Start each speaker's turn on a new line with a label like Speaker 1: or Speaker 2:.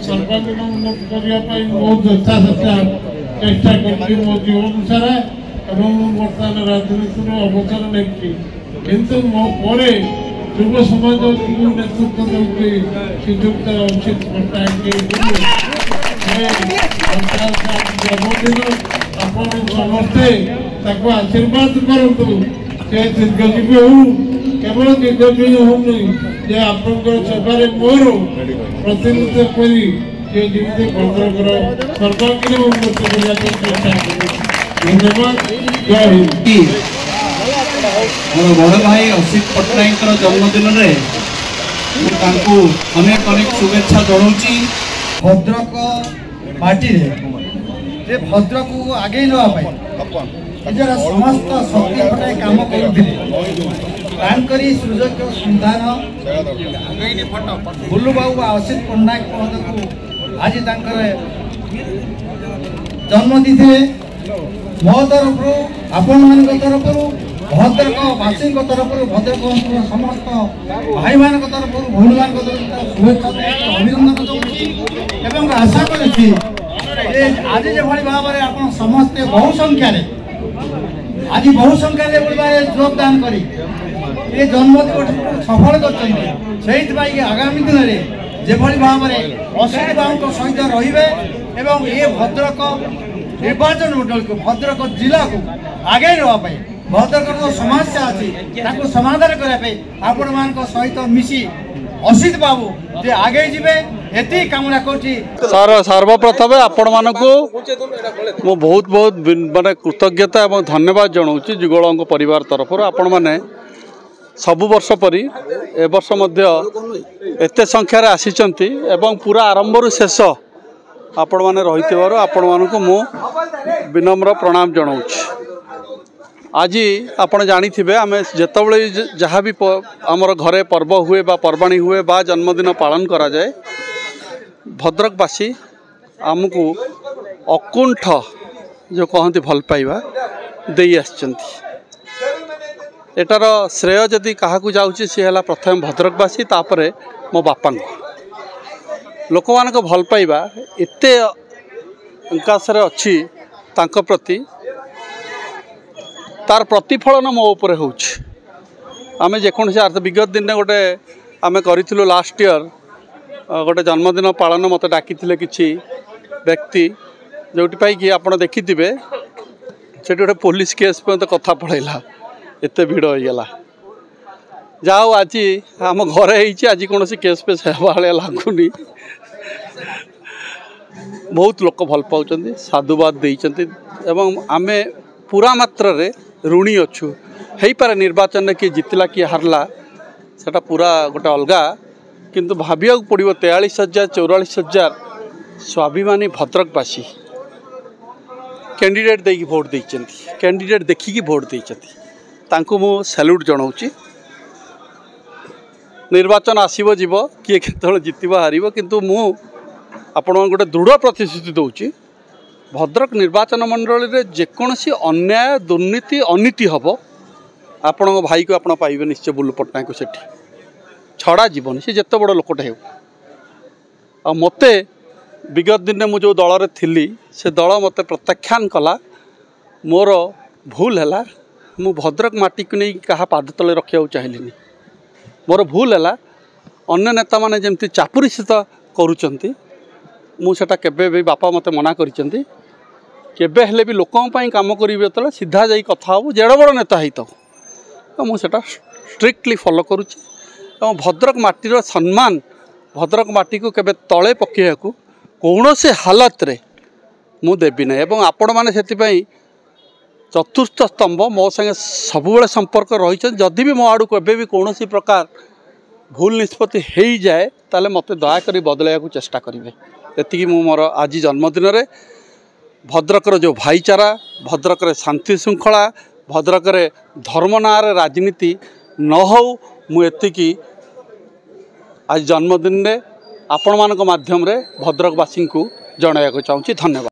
Speaker 1: सर्वांगीण उन्नति करने बहुत यथाशक्ता चेष्टा कर मो जीवन सारा बर्तमान राजनीति अवसर नहीं किंतु मो युव समाज नेतृत्व दूसरी श्रीजुक्त असित पट्टनायक जन्मदिन आपण समस्ते आशीर्वाद करूँ से दीर्घजीवी हो केवल दीर्घजीवी होनी जे आपंकर सेवार मोर प्रतिनिधित्व करी जमी भद्रकर सर्वांगीण उन्नति करने चेष्टा धन्यवाद। जय हिंद।
Speaker 2: मोर बड़ भाई असित पट्टनायक जन्मदिन में अनेक अनेक शुभेच्छा जनाऊँगी।
Speaker 3: भद्रक माटी भद्रक को आगे नापी निजर समस्त शक्ति खटाई काम करी सुजोग्य सन्तान बुल्लू बाबू असित पट्टनायक महोदय आज जन्म दी मो तरफ आपण मान तरफ भद्रकवासी तरफ भद्रक समस्त भाई मान तरफ भौणी मान तरफ शुभेच्छा अभिनंदन एवं आशा करी आज जो भाव में आप समस्ते बहु संख्यार आज बहु संख्यार योगदान करी ये जन्मदिन सफल कर आगामी दिन में जो भाव में असित बाबू सहित रे एवं ये भद्रक निर्वाचन मंडल को भद्रक जिला को आगे नापी भद्रक जो समस्या अच्छी समाधान करने आपण मान सहित मिसी असित बाबू जे आगे जीवे एति कामना करछि।
Speaker 4: सर्वप्रथम आपण मानकु मो बहुत बहुत माने कृतज्ञता एवं धन्यवाद जनाऊँ जुगल परिवार तरफ आपण माने सबु वर्ष परी ए वर्ष मध्य एते संख्यार आसीचंती एवं पूरा आरंभ रु शेष आपण माने रहिथिबार आपण मानकु मो विनम्र प्रणाम जनाऊँ। आज आपण जानी थे आम जितेबले जहाँ भी आमर घरे पर्व हुए बा पर्वाणी हुए बा जन्मदिन पालन करा जाए भद्रकवासी आमको अकुंठ जो कहते भल पाइबा दे एटार श्रेय जदि क्या जाऊँगी सी है प्रथम भद्रकवासी तापर मो बापा लोक मान भल पाइबा एते अंकाशरे अच्छी तांको प्रति तार प्रतिफलन मो उपर होमें जेकोसी विगत दिन गोटे आम करूँ लास्ट ईयर गोटे जन्मदिन पालन मत डाकी किसी व्यक्ति जोपाई कि आप देखिथे से गोटे पुलिस केस पे कथा पड़ेगा एत भिड़ होगा जाओ आज आम घरे आज कौन केस पेस भाया लगुनि बहुत लोक भल पाँच साधुवाद देते आम पूरा मात्रा ऋणी अच्छु हो पारे निर्वाचन में किए जितला किए हारला सेटा पूरा गोटे अलगा किंतु भाविया पड़ो 43,000 44,000 स्वाभिमानी भद्रकवासी कैंडिडेट देकी भोट देते कैंडिडेट देखिकी भोट देते मु सैल्यूट जनाऊँगी। निर्वाचन आसब जीव किए केतବେଳେ जितब हार किंतु मु आपण गोटे दृढ़ प्रतिश्रुति दूची भद्रक निर्वाचन मंडल में जेकोसी अन्याय दुर्नीति अनीति हम आपण भाई को आप पाइबे निश्चय बुल्लू पट्टनायक से छड़ा जीवन सी जिते बड़ लोकटे हो मते विगत दिन में जो दल में थी से दल मत प्रत्याख्यान कला मोर भूल है मु भद्रक माटी को नहीं क्या पाद तले रखा चाहिए मोर भूल है अन्य नेता मैंने जमी चापुरी सहित करुँच मुझा केबे भी बापा मत मना करिसेंती केबे हेले भी लोकों पाई काम करिवे तले सीधा जाई कथा हो जेड़ बड़ नेता ही तो मुझा स्ट्रिक्टली फॉलो करुच्ची भद्रक माटीर सम्मान भद्रक माटी को केबे तले पकेया को कौन से हालत रे मु देबी ना एवं आपण माने सेति पई चतुर्थ स्तंभ मो संगे सबुबले संपर्क रही जदि भी मो आड़ू केबे भी कौन प्रकार भूल निष्पत्ति हो जाए ताले मते दयाकोरी बदलैया को चेष्टा करेंगे। एति मु मोर आज जन्मदिन रे भद्रकर जो भाईचारा भद्रकर शांति श्रृंखला भद्रकर धर्म ना राजनीति न हो मुझे आज जन्मदिन रे आपण मानक माध्यम रे भद्रकवासी को जणाइବାକୁ चाहूँगी। धन्यवाद।